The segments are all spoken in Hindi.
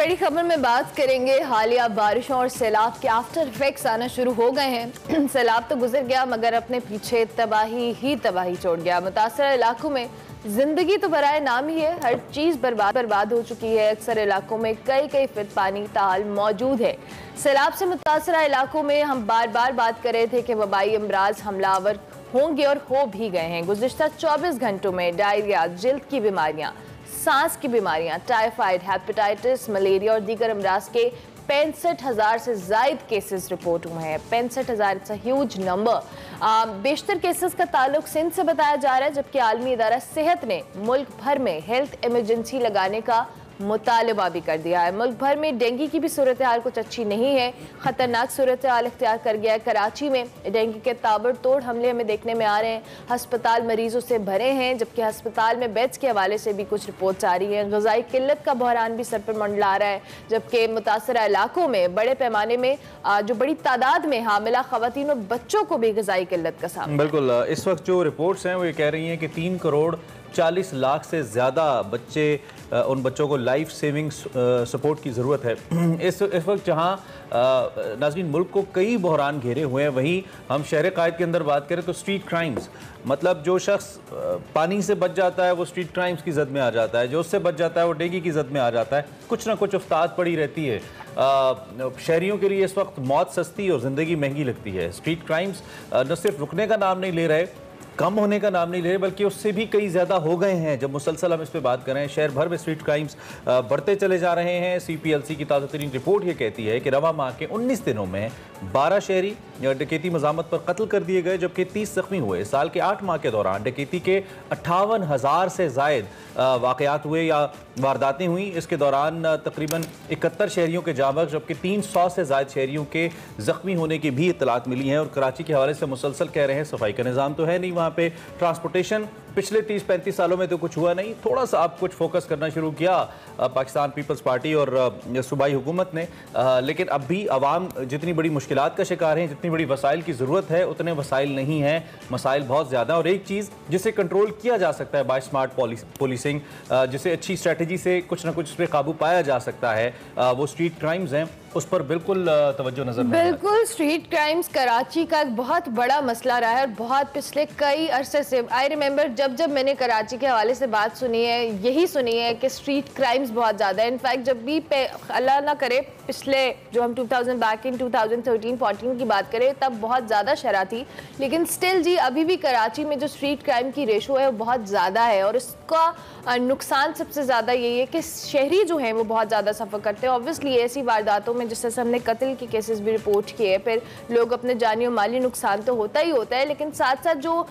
बड़ी खबर में बात करेंगे। हालिया बारिशों और सैलाब के आफ्टर इफेक्ट्स आना शुरू हो गए हैं। सैलाब तो गुजर गया मगर अपने पीछे तबाही ही तबाही छोड़ गया। मुतासर इलाकों में जिंदगी तो बराए नाम ही है, हर चीज बर्बाद हो चुकी है। अक्सर इलाकों में कई फीट पानी ताल मौजूद है। सैलाब से मुतासर इलाकों में हम बार बार बात कर रहे थे कि वबाई अमराज हमलावर होंगे और हो भी गए हैं। गुज़िश्ता 24 घंटों में डायरिया, जिल्द की बीमारियां, सांस की बीमारियां, टाइफाइड, हेपेटाइटिस, मलेरिया और दीगर अमराज के 65,000 से जायद केसेस रिपोर्ट हुए हैं। 65,000 इट्स अ ह्यूज नंबर। बेशतर केसेस का ताल्लुक सिंध से बताया जा रहा है, जबकि आलमी इदारा सेहत ने मुल्क भर में हेल्थ इमरजेंसी लगाने का मुतालबा भी कर दिया है। मुल्क भर में डेंगू की भी सूरत हाल कुछ अच्छी नहीं है, खतरनाक सूरत हाल इख्तियार कर गया है। कराची में डेंगू के ताबड़तोड़ हमले हमें देखने में आ रहे हैं। हस्पताल मरीजों से भरे हैं, जबकि हस्पताल में बेड्स के हवाले से भी कुछ रिपोर्ट्स आ रही हैं। ग़िज़ाई किल्लत का बहरान भी सर पर मंडला रहा है, जबकि मुतासरा इलाकों में बड़े पैमाने में जो बड़ी तादाद में हामिला ख़वातीन और बच्चों को भी ग़िज़ाई किल्लत का सामना। बिल्कुल, इस वक्त जो रिपोर्ट्स हैं वो ये कह रही हैं कि 3 करोड़ 40 लाख से ज़्यादा बच्चे, उन बच्चों को लाइफ सेविंग सपोर्ट की ज़रूरत है। इस वक्त जहाँ नाज़रीन मुल्क को कई बहरान घेरे हुए हैं, वहीं हम शहर कायद के अंदर बात करें तो स्ट्रीट क्राइम्स, मतलब जो शख्स पानी से बच जाता है वो स्ट्रीट क्राइम्स की जद में आ जाता है, जो उससे बच जाता है वो डेंगू की जद में आ जाता है। कुछ ना कुछ उस्ताद पड़ी रहती है। शहरियों के लिए इस वक्त मौत सस्ती और ज़िंदगी महंगी लगती है। स्ट्रीट क्राइम्स न सिर्फ रुकने का नाम नहीं ले रहे, कम होने का नाम नहीं ले रहे, बल्कि उससे भी कई ज़्यादा हो गए हैं। जब मुसलसल हम इस पर बात करें, शहर भर में स्ट्रीट क्राइम्स बढ़ते चले जा रहे हैं। CPLC की ताज़ा तरीन रिपोर्ट ये कहती है कि रवा माह के 19 दिनों में 12 शहरी डकैती मज़ामत पर कत्ल कर दिए गए, जबकि 30 ज़ख्मी हुए। साल के 8 माह के दौरान डकैती के 58,000 से ज़ायद वाक़यात हुए या वारदातें हुई। इसके दौरान तकरीबन 71 शहरियों के जाँ बख्श, जबकि 300 से ज़ायद शहरियों के ज़ख्मी होने की भी इत्तलात मिली हैं। और कराची के हवाले से मुसलसल कह रहे हैं सफाई का निज़ाम तो है नहीं वहाँ पे, ट्रांसपोर्टेशन पिछले 30-35 सालों में तो कुछ हुआ नहीं। थोड़ा सा आप कुछ फोकस करना शुरू किया पाकिस्तान पीपल्स पार्टी और सूबाई हुकूमत ने, लेकिन अब भी अवाम जितनी बड़ी मुश्किलात का शिकार हैं, जितनी बड़ी वसाइल की ज़रूरत है, उतने वसाइल नहीं हैं। मसाइल बहुत ज़्यादा। और एक चीज़ जिसे कंट्रोल किया जा सकता है बाय स्मार्ट पुलिसिंग, जिसे अच्छी स्ट्रेटजी से कुछ ना कुछ उस पर काबू पाया जा सकता है, वो स्ट्रीट क्राइम्स हैं। उस पर बिल्कुल तवज्जो नजर नहीं। बिल्कुल, स्ट्रीट क्राइम्स कराची का एक बहुत बड़ा मसला रहा है और बहुत पिछले कई अरसे से। आई रिमेंबर जब मैंने कराची के हवाले से बात सुनी है, यही सुनी है कि स्ट्रीट क्राइम्स बहुत ज़्यादा है। इनफैक्ट जब भी अल्लाह ना करे पिछले जो हम 2013-14 की बात करें, तब बहुत ज़्यादा शरह थी, लेकिन स्टिल जी अभी भी कराची में जो स्ट्रीट क्राइम की रेशो है वो बहुत ज़्यादा है। और इसका नुकसान सबसे ज़्यादा यही है कि शहरी जो हैं वो बहुत ज़्यादा सफ़र करते हैं। ऑब्वियसली ऐसी वारदातों में जिससे हमने कत्ल के केसेस भी रिपोर्ट किए, फिर लोग अपने जानी और माली नुकसान तो होता ही होता है, लेकिन साथ साथ जो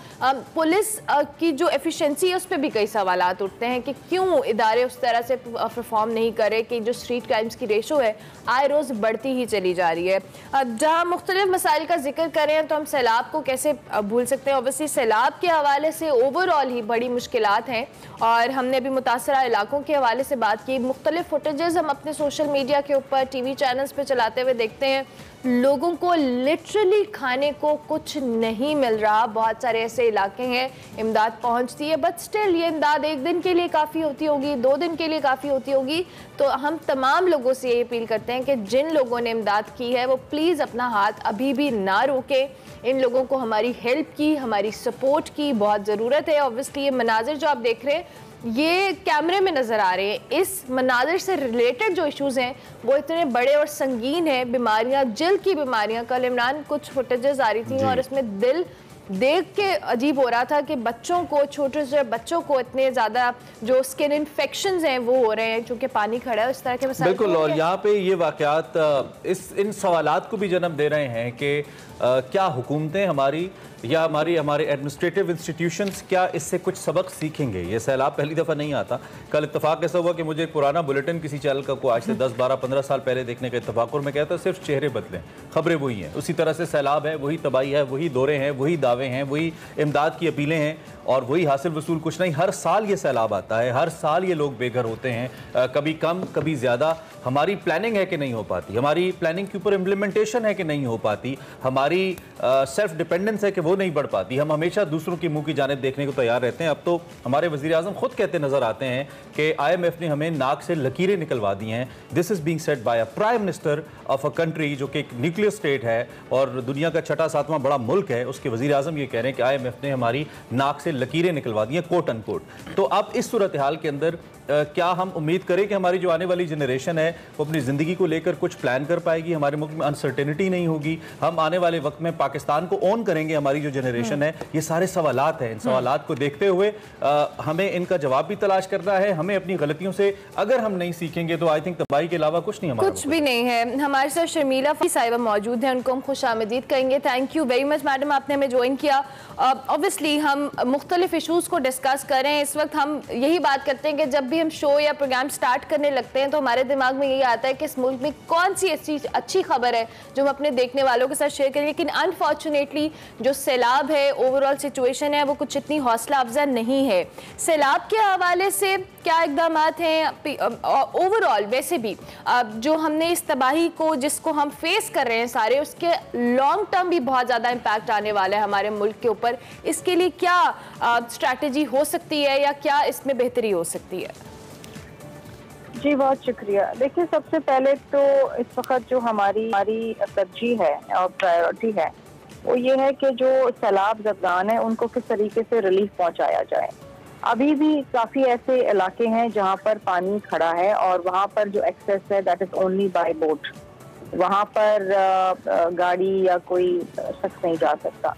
पुलिस की जो एफिशिएंसी है उस पर भी कई सवालात उठते हैं कि क्यों इदारे उस तरह से परफॉर्म नहीं करे कि जो स्ट्रीट क्राइम्स की रेशो है आए रोज़ बढ़ती ही चली जा रही है। जहाँ मुख्तलिफ मसाइल का जिक्र करें तो हम सैलाब को कैसे भूल सकते हैं। ऑब्वियसली सैलाब के हवाले से ओवरऑल ही बड़ी मुश्किलात हैं और हमने अभी मुतासरा इलाकों के हवाले से बात की। मुख्तलिफ फुटेजेस हम अपने सोशल मीडिया के ऊपर, TV चैनल्स पे चलाते हुए देखते हैं, लोगों को लिटरली खाने को कुछ नहीं मिल रहा। बहुत सारे ऐसे इलाके हैं इमदाद पहुंचती है, बट स्टिल ये इमदाद एक दिन के लिए काफ़ी होती होगी, 2 दिन के लिए काफ़ी होती होगी। तो हम तमाम लोगों से ये अपील करते हैं कि जिन लोगों ने इमदाद की है वो प्लीज़ अपना हाथ अभी भी ना रोके। इन लोगों को हमारी हेल्प की, हमारी सपोर्ट की बहुत ज़रूरत है। ऑब्वियसली ये मनाजिर जो आप देख रहे हैं ये कैमरे में नज़र आ रहे हैं, इस मनाजिर से रिलेटेड जो इश्यूज़ हैं वो इतने बड़े और संगीन हैं। बीमारियां, जिल्द की बीमारियां, कल इमरान कुछ फुटेजेस आ रही थी और इसमें दिल देख के अजीब हो रहा था कि बच्चों को, छोटे से बच्चों को इतने ज़्यादा जो स्किन इन्फेक्शंस हैं वो हो रहे हैं क्योंकि पानी खड़ा है, इस तरह के मसाइल। बिल्कुल, और यहाँ पे ये वाक़यात इन सवालात को भी जन्म दे रहे हैं कि क्या हुकूमतें हमारी या हमारे एडमिनिस्ट्रेटिव इंस्टीट्यूशंस क्या इससे कुछ सबक सीखेंगे। ये सैलाब पहली दफ़ा नहीं आता। कल इत्तफाक ऐसा हुआ कि मुझे एक पुराना बुलेटिन किसी चैनल का को आज से 10, 12, 15 साल पहले देखने का इत्तफाक, और मैं कहता सिर्फ चेहरे बदलें, खबरें वही हैं। उसी तरह से सैलाब है, वही तबाही है, वही दौरे हैं, वही दावे हैं, वही इमदाद की अपीलें हैं और वही हासिल वसूल कुछ नहीं। हर साल ये सैलाब आता है, हर साल ये लोग बेघर होते हैं, कभी कम कभी ज़्यादा। हमारी प्लानिंग है कि नहीं हो पाती, हमारी प्लानिंग के ऊपर इम्प्लीमेंटेशन है कि नहीं हो पाती, हमारी सेल्फ डिपेंडेंस है कि वो वो नहीं बढ़ पाती। हम हमेशा दूसरों की मुंह की जानिब देखने को तैयार रहते हैं। अब तो हमारे वज़ीर आज़म खुद कहते नजर आते हैं कि IMF ने हमें नाक से लकीरें निकलवा दी हैं। This is being said bye a prime minister of a country जो कि एक न्यूक्लियर स्टेट है और दुनिया का छठा सातवां बड़ा मुल्क है, उसके वज़ीर आज़म ये कह रहे हैं कि IMF ने हमारी नाक से लकीरें निकलवा दी हैं, कोट अनकोट। तो अब इस सूरत हाल के अंदर क्या हम उम्मीद करें कि हमारी जो आने वाली जनरेशन है वो अपनी ज़िंदगी को लेकर कुछ प्लान कर पाएगी, हमारे मुल्क में अनसर्टेनिटी नहीं होगी, हम आने वाले वक्त में पाकिस्तान को ओन करेंगे, हमारी जो जनरेशन है? ये सारे सवालात हैं। इन सवालात को देखते हुए हमें इनका जवाब भी तलाश करना है। हमें अपनी गलतियों से अगर हम नहीं सीखेंगे तो आई थिंक तबाही के अलावा कुछ नहीं, हमारा कुछ भी नहीं है। हमारे साथ शर्मिला साहिबा मौजूद हैं, उनको हम खुशामदीद कहेंगे। Thank you very much madam, आपने हमें ज्वाइन किया। ऑब्वियसली हम मुख्तलिफ इशूज़ को डिस्कस कर रहे हैं। इस वक्त हम यही बात करते हैं कि जब भी हम शो या प्रोग्राम स्टार्ट करने लगते हैं तो हमारे दिमाग में यही आता है कि इस मुल्क में कौन सी ऐसी अच्छी खबर है जो हम अपने देखने वालों के साथ शेयर करें। लेकिन अनफॉर्चुनेटली जो सैलाब है, ओवरऑल सिचुएशन है, वो कुछ इतनी हौसला अफजा नहीं है। सैलाब के हवाले से क्या इकदाम हैं ओवरऑल? वैसे भी जो हमने इस तबाही को जिसको हम फेस कर रहे हैं सारे, उसके लॉन्ग टर्म भी बहुत ज़्यादा इम्पैक्ट आने वाला है हमारे मुल्क के ऊपर। इसके लिए क्या स्ट्रैटेजी हो सकती है या क्या इसमें बेहतरी हो सकती है? जी बहुत शुक्रिया। देखिए, सबसे पहले तो इस वक्त जो हमारी तरजीह है और प्रायोरिटी है वो ये है कि जो सैलाब ज़दगान है उनको किस तरीके से रिलीफ पहुंचाया जाए। अभी भी काफ़ी ऐसे इलाके हैं जहां पर पानी खड़ा है और वहां पर जो एक्सेस है that is only by boat. वहां पर गाड़ी या कोई शख्स नहीं जा सकता।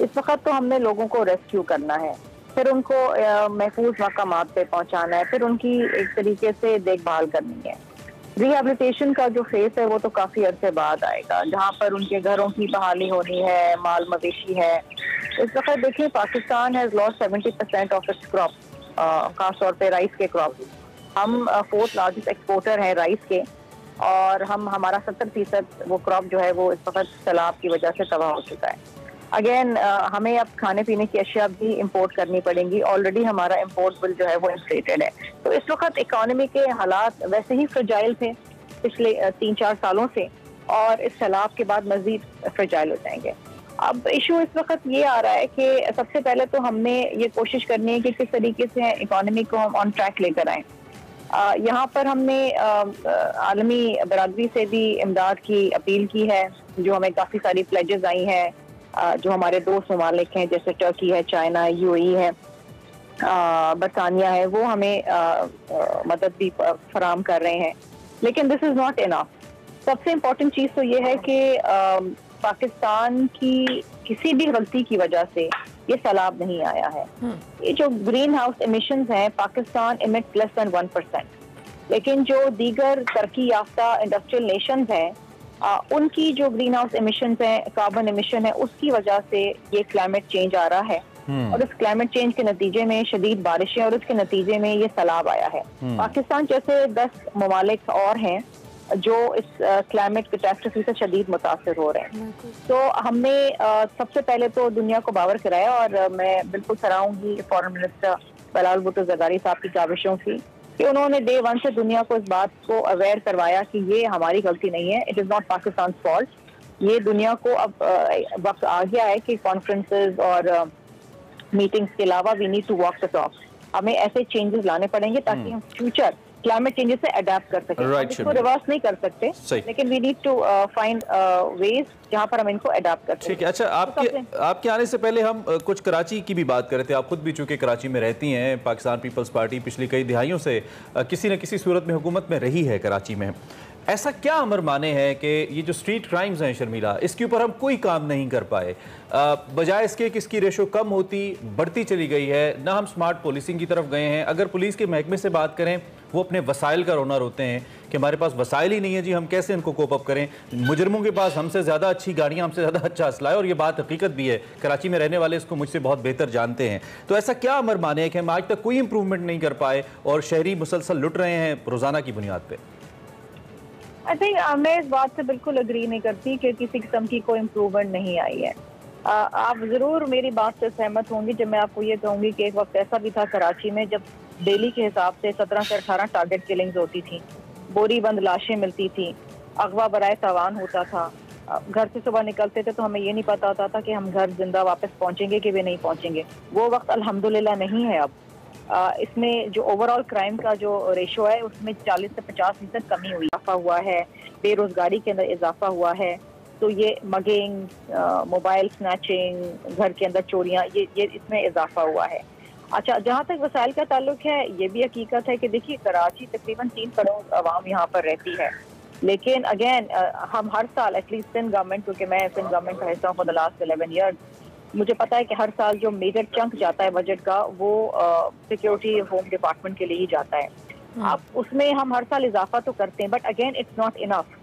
इस वक्त तो हमने लोगों को रेस्क्यू करना है, फिर उनको महफूज मकामात पे पहुंचाना है, फिर उनकी एक तरीके से देखभाल करनी है। रिहेबिलिटेशन का जो फेस है वो तो काफ़ी अरसे बाद आएगा, जहाँ पर उनके घरों की बहाली होनी है, माल मवेशी है। इस वक्त देखिए, Pakistan has lost 70% of its crop, खासतौर पे राइस के क्रॉप। हम 4th लार्जेस्ट एक्सपोर्टर हैं राइस के, और हमारा 70% वो क्रॉप जो है वो इस वक्त सैलाब की वजह से तबाह हो चुका है। अगेन हमें अब खाने पीने की अशिया भी इंपोर्ट करनी पड़ेंगी। ऑलरेडी हमारा इंपोर्ट बिल जो है वो इन्फ्लेटेड है। तो इस वक्त इकोनॉमी के हालात वैसे ही फ्रजाइल थे पिछले 3-4 सालों से, और इस सैलाब के बाद मजीद फ्रजाइल हो जाएंगे। अब इशू इस वक्त ये आ रहा है कि सबसे पहले तो हमने ये कोशिश करनी है कि किस तरीके से इकोनॉमी को हम ऑन ट्रैक लेकर आएँ। यहाँ पर हमने आलमी बरादरी से भी इमदाद की अपील की है, जो हमें काफ़ी सारी प्लेजेस आई हैं। जो हमारे दोस्त ममालिक हैं जैसे टर्की है, चाइना, UAE है, बरतानिया है, वो हमें मदद भी फराम कर रहे हैं। लेकिन दिस इज़ नॉट इनफ। सबसे इम्पोर्टेंट चीज़ तो ये है कि पाकिस्तान की किसी भी गलती की वजह से ये सैलाब नहीं आया है। ये जो ग्रीन हाउस एमिशंस हैं, पाकिस्तान इमिट्स लेस देन 1%, लेकिन जो दीगर तरक्की याफ्ता इंडस्ट्रियल नेशंस हैं उनकी जो ग्रीन हाउस एमिशंस हैं, कार्बन एमिशन है, उसकी वजह से ये क्लाइमेट चेंज आ रहा है। और इस क्लाइमेट चेंज के नतीजे में शदीद बारिशें और उसके नतीजे में ये सैलाब आया है। पाकिस्तान जैसे 10 ममालिक और हैं जो इस क्लाइमेट कैटास्ट्रॉफी से शदीद मुतासर हो रहे हैं। तो हमने सबसे पहले तो दुनिया को बावर कराया, और मैं बिल्कुल सराहूंगी फॉरेन मिनिस्टर बिलावल भुट्टो ज़रदारी साहब की काविशों की कि उन्होंने डे 1 से दुनिया को इस बात को अवेयर करवाया कि ये हमारी गलती नहीं है, it is not Pakistan fault. ये दुनिया को अब वक्त आ गया है कि कॉन्फ्रेंसेस और मीटिंग्स के अलावा we need to walk the talk. हमें ऐसे चेंजेस लाने पड़ेंगे ताकि हम फ्यूचर क्लाइमेट चेंजेस से अडेप्ट कर सकें। इसको रिवर्स नहीं कर सकते, लेकिन we need to find ways जहां पर हम इनको अडेप्ट कर सकें। ठीक है। अच्छा, आपके आने से पहले हम कुछ कराची की भी बात कर रहे थे। आप खुद भी चूंकि कराची में रहती हैं, पाकिस्तान पीपल्स पार्टी पिछली कई दिहाइयों से किसी न किसी सूरत में हुकूमत में रही है कराची में। ऐसा क्या अमर माने हैं कि ये जो स्ट्रीट क्राइम्स हैं शर्मिला, इसके ऊपर हम कोई काम नहीं कर पाए, बजाय इसके कि इसकी रेशो कम होती बढ़ती चली गई है, ना हम स्मार्ट पुलिसिंग की तरफ गए हैं। अगर पुलिस के महकमे से बात करें, वो अपने वसाइल का रोना रोते हैं कि हमारे पास वसाइल ही नहीं है जी, हम कैसे इनको कोप अप करें। मुजरमों के पास हमसे ज़्यादा अच्छी गाड़ियाँ, हमसे ज़्यादा अच्छा असला है, और ये बात हकीकत भी है। कराची में रहने वाले इसको मुझसे बहुत बेहतर जानते हैं। तो ऐसा क्या अमर माने है कि हम आज तक कोई इंप्रूवमेंट नहीं कर पाए और शहरी मुसलसल लुट रहे हैं रोज़ाना की बुनियाद पर? आई थिंक मैं इस बात से बिल्कुल अग्री नहीं करती कि किसी किस्म की कोई इम्प्रूवमेंट नहीं आई है। आप ज़रूर मेरी बात से सहमत होंगी जब मैं आपको ये कहूँगी कि एक वक्त ऐसा भी था कराची में जब डेली के हिसाब से 17 से 18 टारगेट किलिंग्स होती थी, बोरी बंद लाशें मिलती थी, अगवा बराए तावान होता था, घर से सुबह निकलते थे तो हमें ये नहीं पता होता था कि हम घर जिंदा वापस पहुंचेंगे कि भी नहीं पहुंचेंगे। वो वक्त अल्हम्दुलिल्लाह नहीं है अब। इसमें जो ओवरऑल क्राइम का जो रेशो है उसमें 40 से 50% कमी हुई, इजाफा हुआ है, बेरोजगारी के अंदर इजाफा हुआ है। तो ये मगिंग, मोबाइल स्नैचिंग, घर के अंदर चोरियां, ये इसमें इजाफा हुआ है। अच्छा, जहाँ तक वसाइल का ताल्लुक है, ये भी हकीकत है कि देखिए कराची तकरीबन 3 करोड़ आवाम यहाँ पर रहती है, लेकिन अगेन हम हर साल एटलीस्ट सिंध गवर्नमेंट, क्योंकि मैं सिंध गवर्नमेंट का हिस्सा हूँ फॉर द लास्ट 11 ईयर्स, मुझे पता है कि हर साल जो मेजर चंक जाता है बजट का वो सिक्योरिटी होम डिपार्टमेंट के लिए ही जाता है। अब उसमें हम हर साल इजाफा तो करते हैं, but again it's not enough.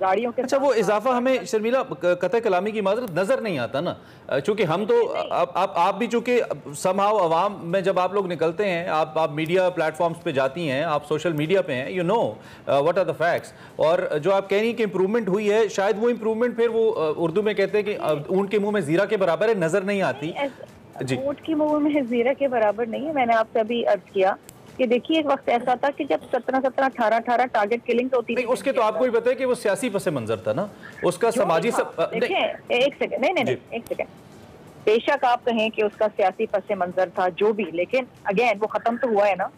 गाड़ियों के, अच्छा, वो इजाफा हमें शर्मिला कतई कलामी की माजरत नजर नहीं आता ना, चूंकि हम तो आप भी चूंकि समहाउ अवाम में जब आप लोग निकलते हैं, आप मीडिया प्लेटफॉर्म्स पे जाती हैं, आप सोशल मीडिया पे हैं, you know what are the facts. और जो आप कह रही हैं कि इंप्रूवमेंट हुई है, शायद वो इंप्रूवमेंट फिर वो उर्दू में कहते हैं कि ऊंट के मुंह में जीरा के बराबर है, नजर नहीं आती। ऊंट के मुंह में जीरा के बराबर नहीं है। मैंने आपसे अभी अर्ज किया कि देखिए एक वक्त ऐसा था कि जब 17-18 टारगेट किलिंग होती थी। उसके तो आपको ही पता है कि वो सियासी पस मंजर था ना, उसका समाजी देखिए एक सेकंड, नहीं एक सेकंड, बेशक आप कहें कि उसका सियासी पस मंजर था जो भी, लेकिन अगेन वो खत्म तो हुआ है ना।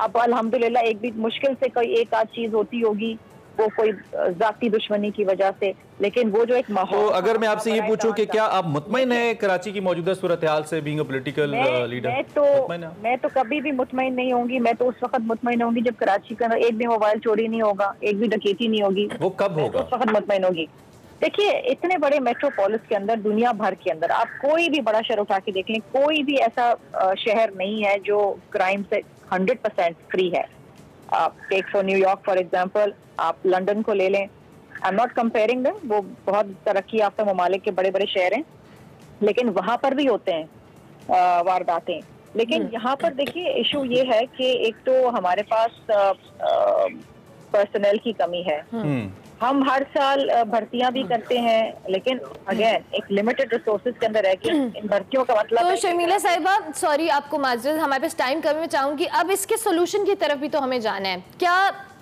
अब अल्हम्दुलिल्लाह एक भी मुश्किल से कोई एक आध चीज होती होगी, वो कोई जाती दुश्मनी की वजह से, लेकिन वो जो एक माहौल। तो अगर मैं आपसे ये पूछूं कि क्या आप मुतमईन हैं कराची की मौजूदा सूरत हाल से, बीइंग अ पॉलिटिकल लीडर? मैं तो कभी भी मुतमईन नहीं होंगी। मैं तो उस वक्त मुतमईन होंगी जब कराची का एक भी मोबाइल चोरी नहीं होगा, एक भी डकैती नहीं होगी। वो कब होगा? उस वक्त मुतमईन होगी। देखिए इतने बड़े मेट्रोपोलिस के अंदर, दुनिया भर के अंदर आप कोई भी बड़ा शहर उठा के देख लें, कोई भी ऐसा शहर नहीं है जो क्राइम से 100% फ्री है। आप take for New York for example, आप लंदन को ले लें, I am not comparing them, वो बहुत तरक्की याफ्ता ममालिक के बड़े बड़े शहर हैं, लेकिन वहां पर भी होते हैं वारदातें। लेकिन यहाँ पर देखिए इशू ये है कि एक तो हमारे पास पर्सनल की कमी है। हम हर साल भर्तियां भी करते हैं, लेकिन अगेन एक लिमिटेड रिसोर्सेज के अंदर है कि इन भर्तियों का मतलब। तो शर्मिला साहिबा, सॉरी आपको माजरत, हमारे पास टाइम कम है, मैं चाहूंगी अब इसके सोल्यूशन की तरफ भी तो हमें जाना है। क्या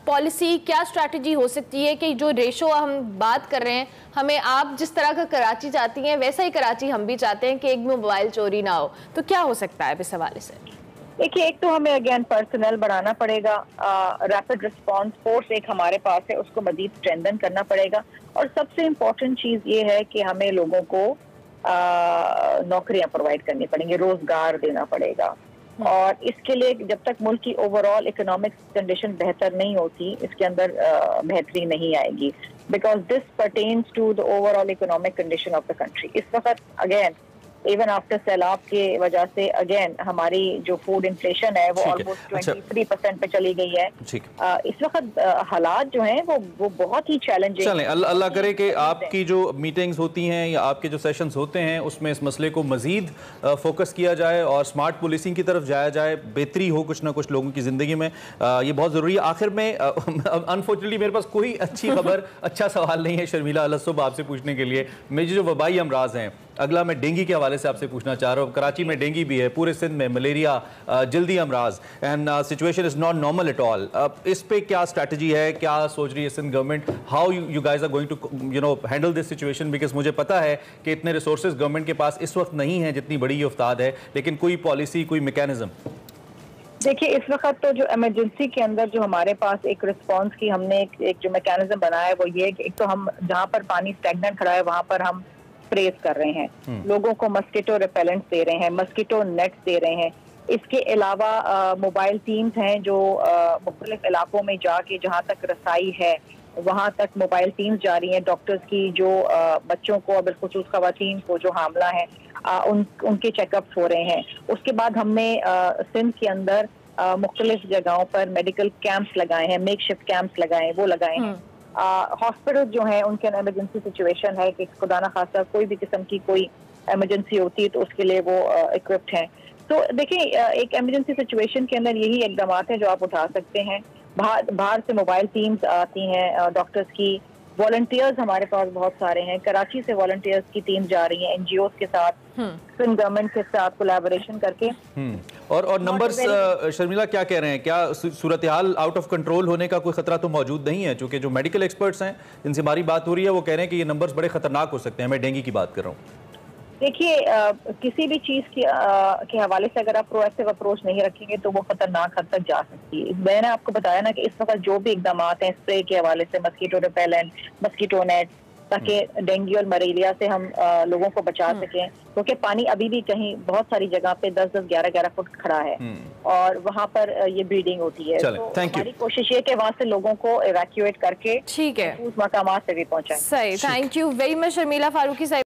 पॉलिसी, क्या स्ट्रैटेजी हो सकती है कि जो रेशो हम बात कर रहे हैं, हमें आप जिस तरह का कराची चाहती हैं वैसा ही कराची हम भी चाहते हैं कि एक भी मोबाइल चोरी ना हो, तो क्या हो सकता है इस हवाले से? देखिए एक तो हमें अगेन पर्सनल बढ़ाना पड़ेगा, रैपिड रिस्पांस फोर्स एक हमारे पास है उसको मजीद स्ट्रेंथन करना पड़ेगा, और सबसे इम्पोर्टेंट चीज ये है कि हमें लोगों को नौकरियां प्रोवाइड करनी पड़ेंगी, रोजगार देना पड़ेगा। और इसके लिए जब तक मुल्क की ओवरऑल इकोनॉमिक कंडीशन बेहतर नहीं होती, इसके अंदर बेहतरी नहीं आएगी, because this pertains to the overall economic condition of the country. इस वक्त अगेन इवन आफ्टर सैलाब के वजह से अगेन हमारी जो फूड इन्फ्लेशन है वो ऑलमोस्ट 23% पे चली गई है। इस वक्त हालात जो हैं वो बहुत ही चैलेंजिंग। चलें, अल्लाह करे कि आपकी जो मीटिंग्स होती हैं या आपके जो सेशंस होते हैं उसमें इस मसले को मजीद फोकस किया जाए और स्मार्ट पुलिसिंग की तरफ जाया जाए, बेहतरी हो कुछ ना कुछ लोगों की ज़िंदगी में, ये बहुत ज़रूरी है। आखिर में अनफॉर्चुनेटली मेरे पास कोई अच्छी खबर अच्छा सवाल नहीं है शर्मिला अलसुब आपसे पूछने के लिए। मेरे जो वबाई अमराज हैं, अगला मैं डेंगी के हवाले से आपसे पूछना चाह रहा हूँ। कराची में डेंगी भी है, पूरे सिंध में मलेरिया, जल्दी अमराज, and situation is not normal at all. इस पे क्या स्ट्रैटेजी है, क्या सोच रही है Sindh government? How you guys are going to handle this situation? Because मुझे पता है कि इतने रिसोर्सेज गवर्नमेंट के पास इस वक्त नहीं है जितनी बड़ी ये उफ्ताद है, लेकिन कोई पॉलिसी, कोई मैकेनिज्म? देखिए इस वक्त तो जो इमरजेंसी के अंदर जो हमारे पास एक रिस्पांस की हमने एक जो मैकेनिज्म बनाया है वो ये है कि एक तो हम जहाँ पर पानी स्टैग्नेंट खड़ा है वहाँ पर हम स्प्रेज कर रहे हैं, लोगों को मस्कीटो रिपेलेंट्स दे रहे हैं, मस्कीटो नेट्स दे रहे हैं। इसके अलावा मोबाइल टीम्स हैं जो मुख्तलिफ इलाकों में जाके जहाँ तक रसाई है वहाँ तक मोबाइल टीम्स जा रही हैं, डॉक्टर्स की जो बच्चों को, बिलखुसूस खवातीन को जो हामला हैं उनके चेकअप्स हो रहे हैं। उसके बाद हमने सिंध के अंदर मुख्तलिफ जगहों पर मेडिकल कैंप्स लगाए हैं, मेक शिफ्ट कैंप्स लगाए, वो लगाए हैं। हॉस्पिटल जो है उनके इमरजेंसी सिचुएशन है कि खुदा ना खासा कोई भी किस्म की कोई इमरजेंसी होती है तो उसके लिए वो इक्विप्ड हैं। तो देखिए एक इमरजेंसी सिचुएशन के अंदर यही इकदाम हैं जो आप उठा सकते हैं। बाहर से मोबाइल टीम्स आती हैं, डॉक्टर्स की, वॉलंटियर्स हमारे पास बहुत सारे हैं। कराची से वॉलंटियर्स की टीम जा रही है एनजीओ के साथ, सिंध गवर्नमेंट के साथ कोलैबोरेशन करके। और नंबर्स शर्मिला क्या कह रहे हैं, क्या सूरत हाल आउट ऑफ कंट्रोल होने का कोई खतरा तो मौजूद नहीं है? क्योंकि जो मेडिकल एक्सपर्ट्स हैं जिनसे हमारी बात हो रही है वो कह रहे हैं कि ये नंबर्स बड़े खतरनाक हो सकते हैं। मैं डेंगू की बात कर रहा हूँ। देखिए, किसी भी चीज के हवाले से अगर आप प्रोएक्टिव अप्रोच नहीं रखेंगे तो वो खतरनाक हद तक जा सकती है। मैंने आपको बताया ना कि इस वक्त जो भी इकदाम हैं स्प्रे के हवाले से, मस्कीटो रिपेलेंट, मस्कीटो नेट, ताकि डेंगू और मलेरिया से हम लोगों को बचा सकें, क्योंकि पानी अभी भी कहीं बहुत सारी जगह पे 10-10, 11-11 फुट खड़ा है और वहाँ पर ये ब्रीडिंग होती है। तो हमारी कोशिश ये कि वहाँ से लोगों को इवैक्यूएट करके ठीक है उस मकामात से भी पहुँचाएं। सही, thank you very much Sharmila Farooqui साहब।